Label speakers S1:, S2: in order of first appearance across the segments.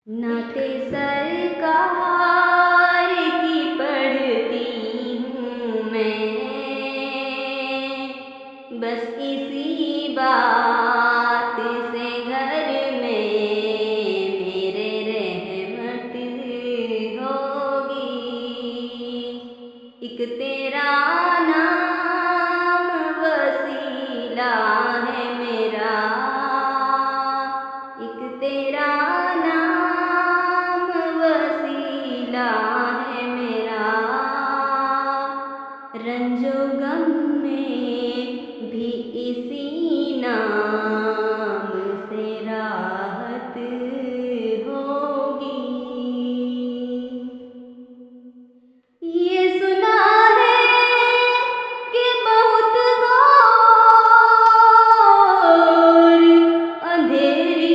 S1: نعت سرکار کی پڑھتی ہوں میں، بس اسی بات سے گھر میں میرے رحمت ہوگی۔ ایک تیرا نام وسیلہ ہے میرا، ایک تیرا نام وسیلہ ہے میرا، رنج و غم میں بھی اسی نام سے راحت ہوگی۔ یہ سنا ہے کہ بہت گھور اندھیری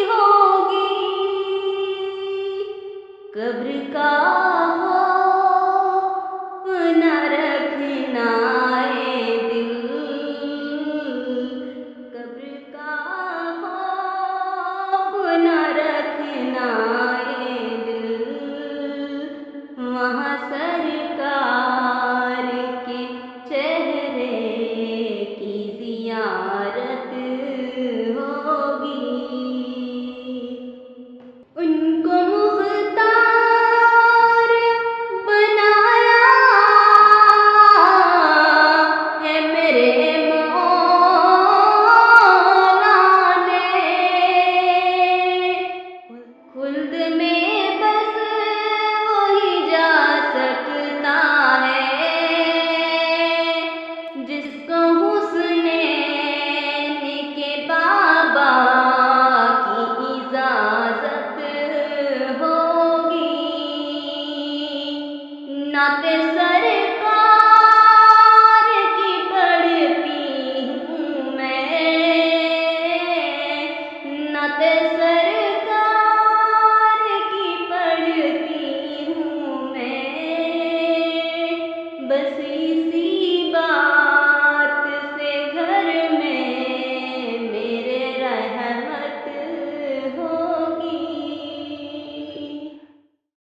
S1: ہوگی، قبر کا خوف نہ رکھنا اے دل، قبر کا خوف نہ رکھنا